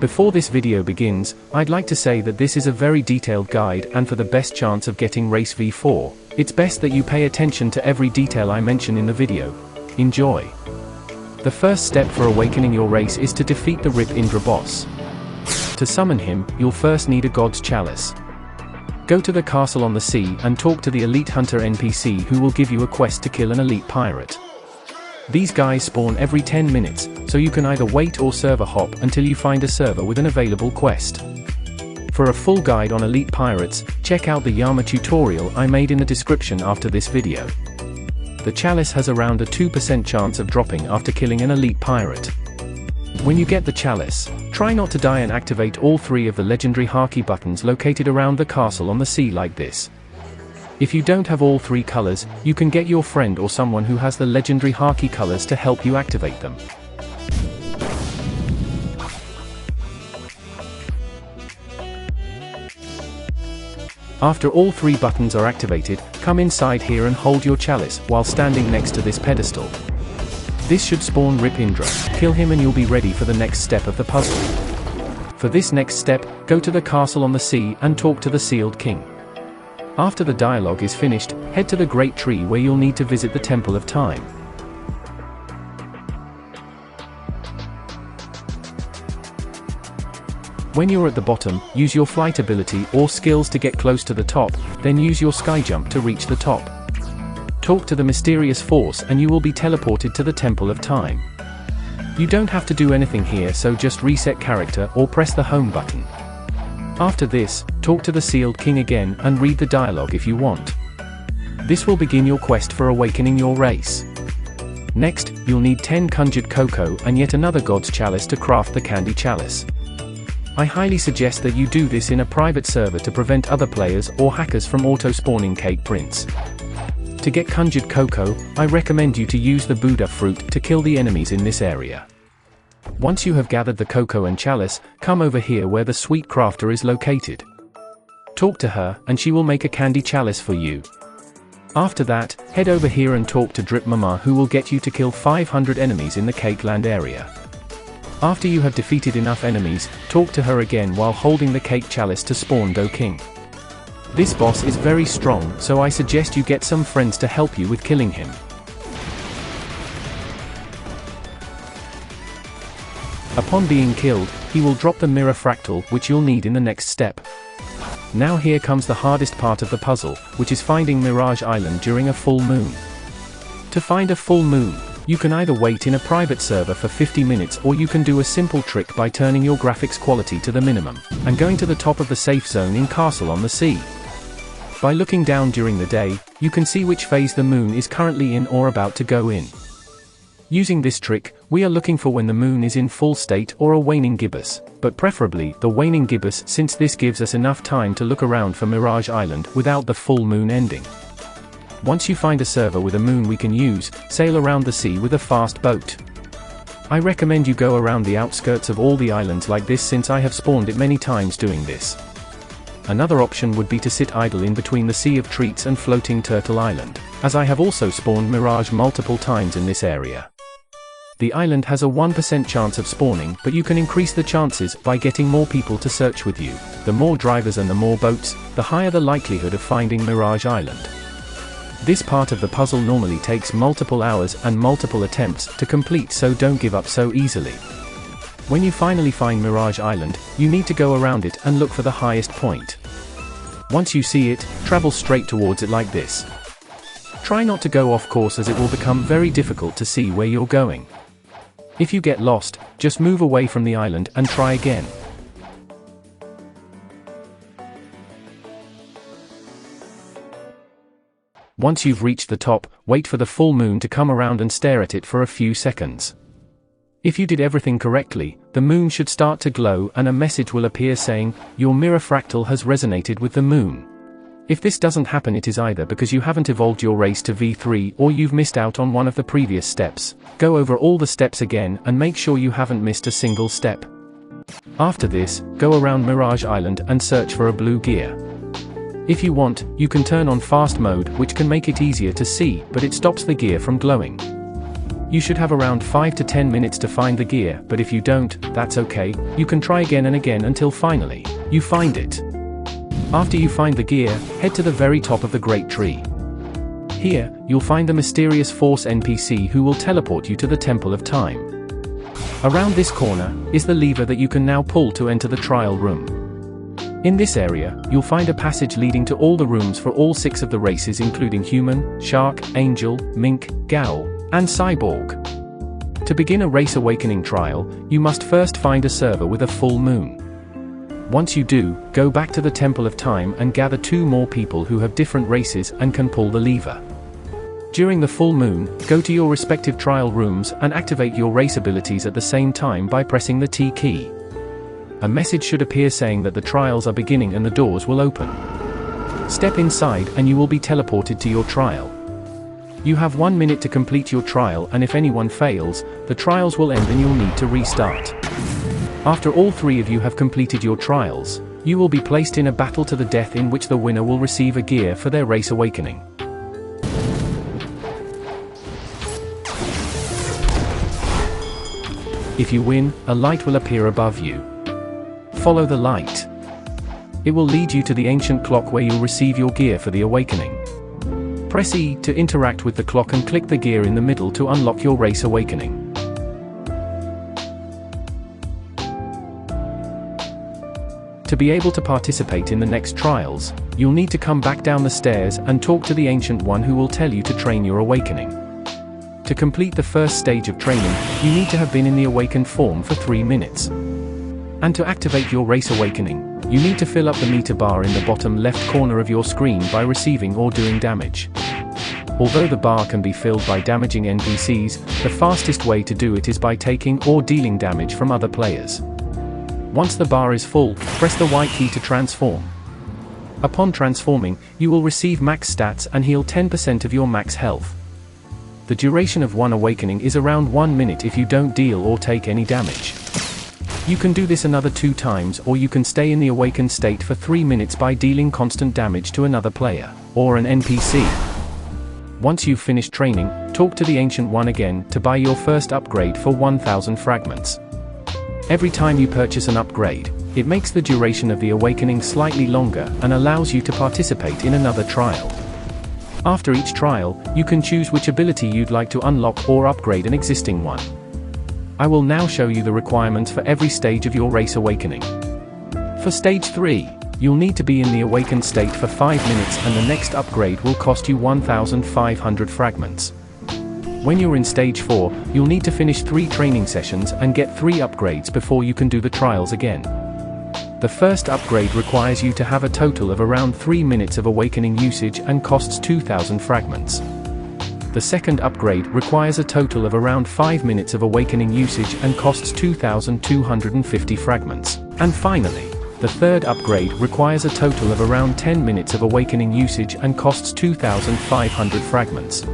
Before this video begins, I'd like to say that this is a very detailed guide, and for the best chance of getting Race V4, it's best that you pay attention to every detail I mention in the video. Enjoy! The first step for awakening your race is to defeat the Rip Indra boss. To summon him, you'll first need a God's Chalice. Go to the castle on the sea and talk to the Elite Hunter NPC who will give you a quest to kill an elite pirate. These guys spawn every 10 minutes, so you can either wait or server hop until you find a server with an available quest. For a full guide on elite pirates, check out the Yama tutorial I made in the description after this video. The Chalice has around a 2% chance of dropping after killing an elite pirate. When you get the Chalice, try not to die and activate all 3 of the legendary Haki buttons located around the castle on the sea like this. If you don't have all 3 colors, you can get your friend or someone who has the legendary Haki colors to help you activate them. After all 3 buttons are activated, come inside here and hold your Chalice while standing next to this pedestal. This should spawn Rip Indra, kill him and you'll be ready for the next step of the puzzle. For this next step, go to the castle on the sea and talk to the Sealed King. After the dialogue is finished, head to the Great Tree where you'll need to visit the Temple of Time. When you're at the bottom, use your flight ability or skills to get close to the top, then use your sky jump to reach the top. Talk to the mysterious force and you will be teleported to the Temple of Time. You don't have to do anything here, so just reset character or press the home button. After this, talk to the Sealed King again and read the dialogue if you want. This will begin your quest for awakening your race. Next, you'll need 10 conjured cocoa and yet another God's Chalice to craft the Candy Chalice. I highly suggest that you do this in a private server to prevent other players or hackers from auto-spawning Cake Prince. To get conjured cocoa, I recommend you to use the Buddha fruit to kill the enemies in this area. Once you have gathered the cocoa and chalice, come over here where the sweet crafter is located. Talk to her, and she will make a candy chalice for you. After that, head over here and talk to Drip Mama who will get you to kill 500 enemies in the Cake Land area. After you have defeated enough enemies, talk to her again while holding the Cake Chalice to spawn Do King. This boss is very strong, so I suggest you get some friends to help you with killing him. Upon being killed, he will drop the mirror fractal, which you'll need in the next step. Now here comes the hardest part of the puzzle, which is finding Mirage Island during a full moon. To find a full moon, you can either wait in a private server for 50 minutes or you can do a simple trick by turning your graphics quality to the minimum, and going to the top of the safe zone in Castle on the Sea. By looking down during the day, you can see which phase the moon is currently in or about to go in. Using this trick, we are looking for when the moon is in full state or a waning gibbous, but preferably the waning gibbous, since this gives us enough time to look around for Mirage Island without the full moon ending. Once you find a server with a moon we can use, sail around the sea with a fast boat. I recommend you go around the outskirts of all the islands like this, since I have spawned it many times doing this. Another option would be to sit idle in between the Sea of Treats and Floating Turtle Island, as I have also spawned Mirage multiple times in this area. The island has a 1% chance of spawning, but you can increase the chances by getting more people to search with you. The more drivers and the more boats, the higher the likelihood of finding Mirage Island. This part of the puzzle normally takes multiple hours and multiple attempts to complete, so don't give up so easily. When you finally find Mirage Island, you need to go around it and look for the highest point. Once you see it, travel straight towards it like this. Try not to go off course, as it will become very difficult to see where you're going. If you get lost, just move away from the island and try again. Once you've reached the top, wait for the full moon to come around and stare at it for a few seconds. If you did everything correctly, the moon should start to glow and a message will appear saying, "Your mirror fractal has resonated with the moon." If this doesn't happen, it is either because you haven't evolved your race to V3 or you've missed out on one of the previous steps. Go over all the steps again and make sure you haven't missed a single step. After this, go around Mirage Island and search for a blue gear. If you want, you can turn on fast mode, which can make it easier to see, but it stops the gear from glowing. You should have around 5 to 10 minutes to find the gear, but if you don't, that's okay, you can try again and again until finally, you find it. After you find the gear, head to the very top of the great tree. Here, you'll find the mysterious Force NPC who will teleport you to the Temple of Time. Around this corner, is the lever that you can now pull to enter the trial room. In this area, you'll find a passage leading to all the rooms for all 6 of the races including human, shark, angel, mink, ghoul, and cyborg. To begin a Race Awakening trial, you must first find a server with a full moon. Once you do, go back to the Temple of Time and gather 2 more people who have different races and can pull the lever. During the full moon, go to your respective trial rooms and activate your race abilities at the same time by pressing the T key. A message should appear saying that the trials are beginning and the doors will open. Step inside and you will be teleported to your trial. You have 1 minute to complete your trial, and if anyone fails, the trials will end and you'll need to restart. After all 3 of you have completed your trials, you will be placed in a battle to the death in which the winner will receive a gear for their Race Awakening. If you win, a light will appear above you. Follow the light. It will lead you to the ancient clock where you'll receive your gear for the awakening. Press E to interact with the clock and click the gear in the middle to unlock your Race Awakening. To be able to participate in the next trials, you'll need to come back down the stairs and talk to the Ancient One who will tell you to train your awakening. To complete the first stage of training, you need to have been in the awakened form for 3 minutes. And to activate your Race Awakening, you need to fill up the meter bar in the bottom left corner of your screen by receiving or doing damage. Although the bar can be filled by damaging NPCs, the fastest way to do it is by taking or dealing damage from other players. Once the bar is full, press the Y key to transform. Upon transforming, you will receive max stats and heal 10% of your max health. The duration of one awakening is around 1 minute if you don't deal or take any damage. You can do this another 2 times, or you can stay in the awakened state for 3 minutes by dealing constant damage to another player, or an NPC. Once you've finished training, talk to the Ancient One again to buy your first upgrade for 1000 fragments. Every time you purchase an upgrade, it makes the duration of the awakening slightly longer and allows you to participate in another trial. After each trial, you can choose which ability you'd like to unlock or upgrade an existing one. I will now show you the requirements for every stage of your Race Awakening. For Stage 3, you'll need to be in the awakened state for 5 minutes, and the next upgrade will cost you 1500 fragments. When you're in Stage 4, you'll need to finish 3 training sessions and get 3 upgrades before you can do the trials again. The first upgrade requires you to have a total of around 3 minutes of awakening usage and costs 2000 fragments. The second upgrade requires a total of around 5 minutes of awakening usage and costs 2250 fragments. And finally, the third upgrade requires a total of around 10 minutes of awakening usage and costs 2500 fragments.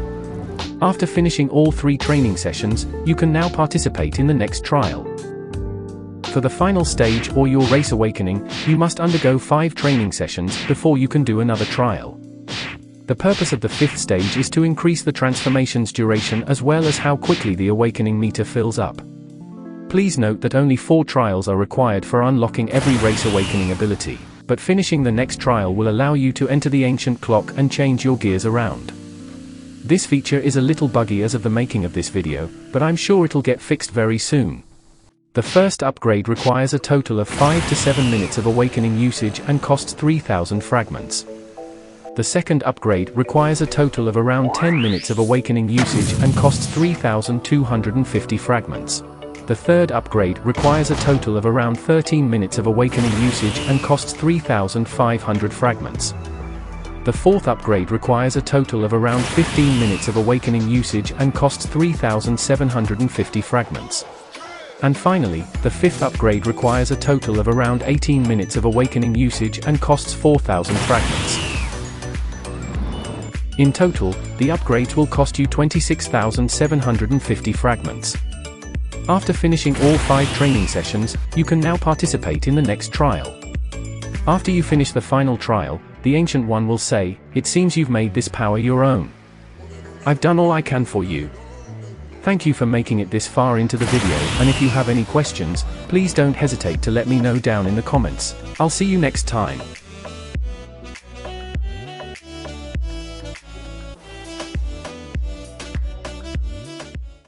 After finishing all 3 training sessions, you can now participate in the next trial. For the final stage or your Race Awakening, you must undergo 5 training sessions before you can do another trial. The purpose of the 5th stage is to increase the transformation's duration as well as how quickly the awakening meter fills up. Please note that only 4 trials are required for unlocking every Race Awakening ability, but finishing the next trial will allow you to enter the ancient clock and change your gears around. This feature is a little buggy as of the making of this video, but I'm sure it'll get fixed very soon. The first upgrade requires a total of 5 to 7 minutes of awakening usage and costs 3000 fragments. The second upgrade requires a total of around 10 minutes of awakening usage and costs 3250 fragments. The third upgrade requires a total of around 13 minutes of awakening usage and costs 3500 fragments. The fourth upgrade requires a total of around 15 minutes of awakening usage and costs 3750 fragments. And finally, the 5th upgrade requires a total of around 18 minutes of awakening usage and costs 4000 fragments. In total, the upgrades will cost you 26,750 fragments. After finishing all 5 training sessions, you can now participate in the next trial. After you finish the final trial, the Ancient One will say, "It seems you've made this power your own. I've done all I can for you. Thank you for making it this far into the video, and if you have any questions, please don't hesitate to let me know down in the comments. I'll see you next time.